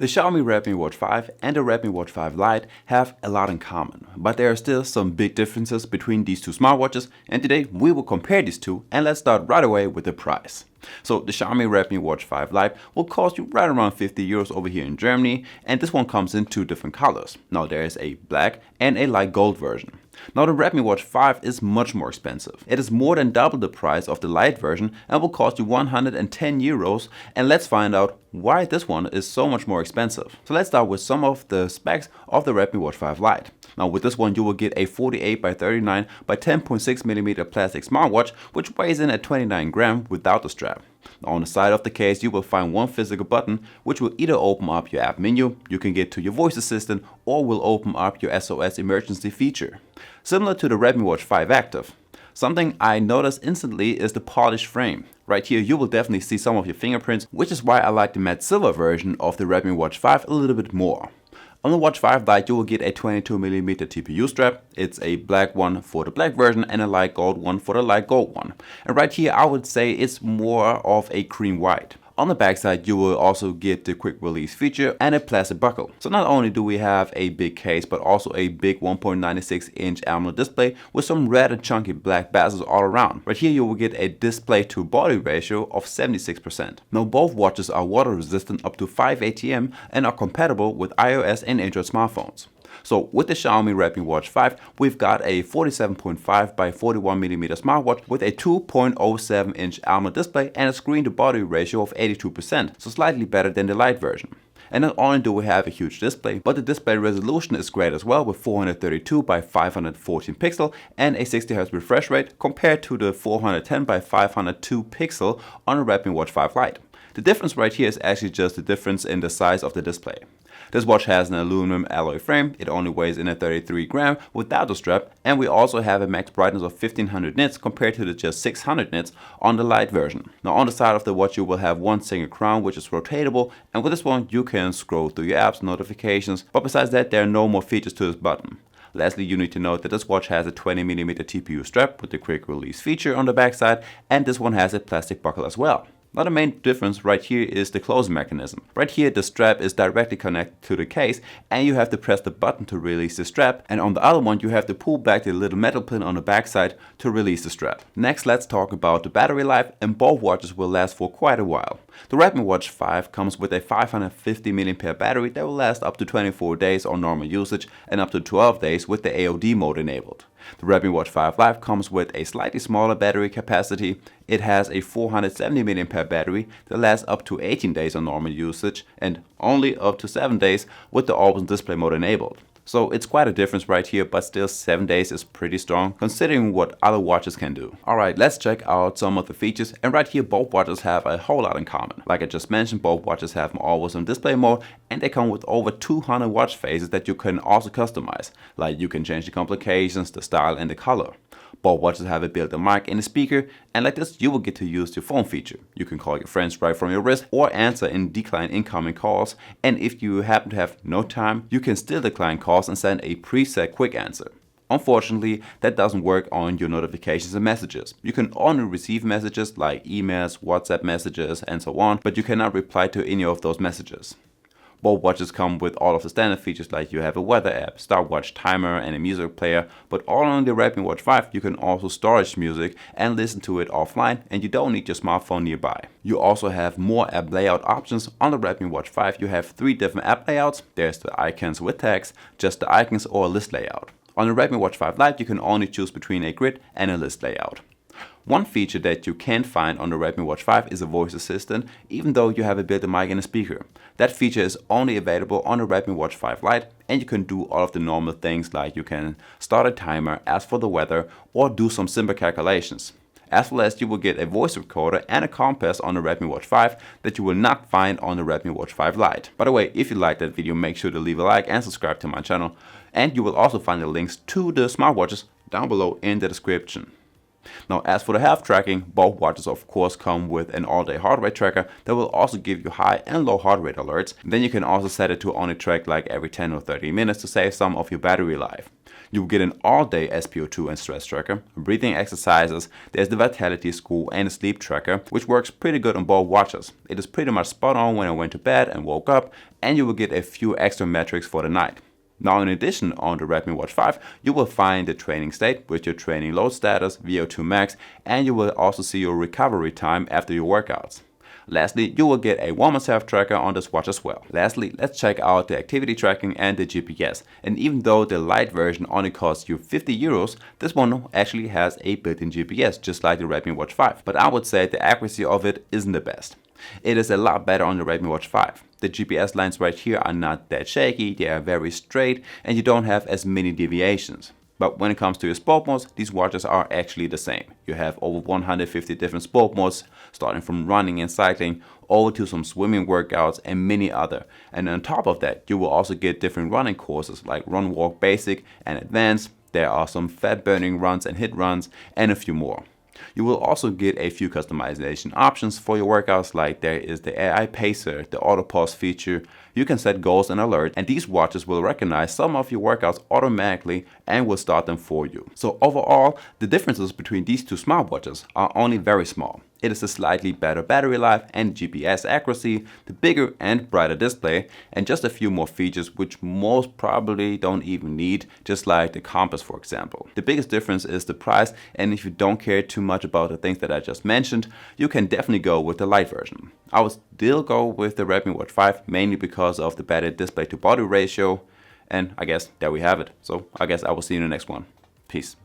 The Xiaomi Redmi Watch 5 and the Redmi Watch 5 Lite have a lot in common, but there are still some big differences between these two smartwatches, and today we will compare these two, and let's start right away with the price. So the Xiaomi Redmi Watch 5 Lite will cost you right around 50 euros over here in Germany, and this one comes in two different colors. Now there is a black and a light gold version. Now the Redmi Watch 5 is much more expensive. It is more than double the price of the Lite version and will cost you 110 euros, and let's find out why this one is so much more expensive. So let's start with some of the specs of the Redmi Watch 5 Lite. Now with this one you will get a 48 by 39 by 10.6mm plastic smartwatch, which weighs in at 29 grams without the strap. Now on the side of the case you will find one physical button which will either open up your app menu, you can get to your voice assistant, or will open up your SOS emergency feature. Similar to the Redmi Watch 5 Active. Something I noticed instantly is the polished frame. Right here you will definitely see some of your fingerprints, which is why I like the matte silver version of the Redmi Watch 5 a little bit more. On the Watch 5 Lite you will get a 22mm TPU strap. It's a black one for the black version and a light gold one for the light gold one. And right here I would say it's more of a cream white. On the backside you will also get the quick release feature and a plastic buckle. So not only do we have a big case but also a big 1.96 inch AMOLED display with some red and chunky black bezels all around. Right here you will get a display to body ratio of 76%. Now both watches are water resistant up to 5 ATM and are compatible with iOS and Android smartphones. So with the Xiaomi Redmi Watch 5, we've got a 47.5 by 41mm smartwatch with a 2.07 inch AMOLED display and a screen to body ratio of 82%, so slightly better than the Lite version. And not only do we have a huge display, but the display resolution is great as well with 432 by 514 pixel and a 60Hz refresh rate compared to the 410 by 502 pixel on the Redmi Watch 5 Lite. The difference right here is actually just the difference in the size of the display. This watch has an aluminum alloy frame, it only weighs in at 33 grams without the strap, and we also have a max brightness of 1500 nits compared to the just 600 nits on the Lite version. Now on the side of the watch you will have one single crown which is rotatable, and with this one you can scroll through your apps, notifications, but besides that there are no more features to this button. Lastly, you need to note that this watch has a 20mm TPU strap with the quick release feature on the backside, and this one has a plastic buckle as well. Now the main difference right here is the closing mechanism. Right here the strap is directly connected to the case and you have to press the button to release the strap, and on the other one you have to pull back the little metal pin on the backside to release the strap. Next let's talk about the battery life, and both watches will last for quite a while. The Redmi Watch 5 comes with a 550 mAh battery that will last up to 24 days on normal usage and up to 12 days with the AOD mode enabled. The Redmi Watch 5 Lite comes with a slightly smaller battery capacity. It has a 470 mAh battery that lasts up to 18 days on normal usage and only up to 7 days with the always display mode enabled. So it's quite a difference right here, but still 7 days is pretty strong considering what other watches can do. Alright, let's check out some of the features, and right here both watches have a whole lot in common. Like I just mentioned, both watches have always on display mode, and they come with over 200 watch faces that you can also customize. Like you can change the complications, the style and the color. Both watches have a built-in mic and a speaker, and like this you will get to use your phone feature. You can call your friends right from your wrist or answer and decline incoming calls, and if you happen to have no time, you can still decline calls and send a preset quick answer. Unfortunately, that doesn't work on your notifications and messages. You can only receive messages like emails, WhatsApp messages and so on, but you cannot reply to any of those messages. Both watches come with all of the standard features like you have a weather app, stopwatch, timer and a music player, but all on the Redmi Watch 5 you can also storage music and listen to it offline, and you don't need your smartphone nearby. You also have more app layout options. On the Redmi Watch 5 you have 3 different app layouts. There's the icons with text, just the icons, or a list layout. On the Redmi Watch 5 Lite you can only choose between a grid and a list layout. One feature that you can find on the Redmi Watch 5 is a voice assistant, even though you have a built-in mic and a speaker. That feature is only available on the Redmi Watch 5 Lite, and you can do all of the normal things like you can start a timer, ask for the weather, or do some simple calculations. As well as you will get a voice recorder and a compass on the Redmi Watch 5 that you will not find on the Redmi Watch 5 Lite. By the way, if you liked that video, make sure to leave a like and subscribe to my channel, and you will also find the links to the smartwatches down below in the description. Now, as for the health tracking, both watches of course come with an all-day heart rate tracker that will also give you high and low heart rate alerts. Then you can also set it to only track like every 10 or 30 minutes to save some of your battery life. You will get an all-day SpO2 and stress tracker, breathing exercises, there's the vitality score and a sleep tracker, which works pretty good on both watches. It is pretty much spot on when I went to bed and woke up, and you will get a few extra metrics for the night. Now, in addition, on the Redmi Watch 5, you will find the training state with your training load status, VO2 max, and you will also see your recovery time after your workouts. Lastly, you will get a warm-up health tracker on this watch as well. Lastly, let's check out the activity tracking and the GPS. And even though the Lite version only costs you 50 euros, this one actually has a built-in GPS, just like the Redmi Watch 5. But I would say the accuracy of it isn't the best. It is a lot better on the Redmi Watch 5. The GPS lines right here are not that shaky, they are very straight, and you don't have as many deviations. But when it comes to your sport modes, these watches are actually the same. You have over 150 different sport modes, starting from running and cycling, over to some swimming workouts and many other. And on top of that, you will also get different running courses like Run Walk Basic and Advanced. There are some fat burning runs and HIIT runs, and a few more. You will also get a few customization options for your workouts, like there is the AI Pacer, the auto pause feature. You can set goals and alerts, and these watches will recognize some of your workouts automatically and will start them for you. So overall, the differences between these two smartwatches are only very small. It is a slightly better battery life and GPS accuracy, the bigger and brighter display, and just a few more features which most probably don't even need, just like the compass for example. The biggest difference is the price, and if you don't care too much about the things that I just mentioned, you can definitely go with the Lite version. I would still go with the Redmi Watch 5 mainly because of the better display to body ratio, and I guess there we have it. So I guess I will see you in the next one. Peace.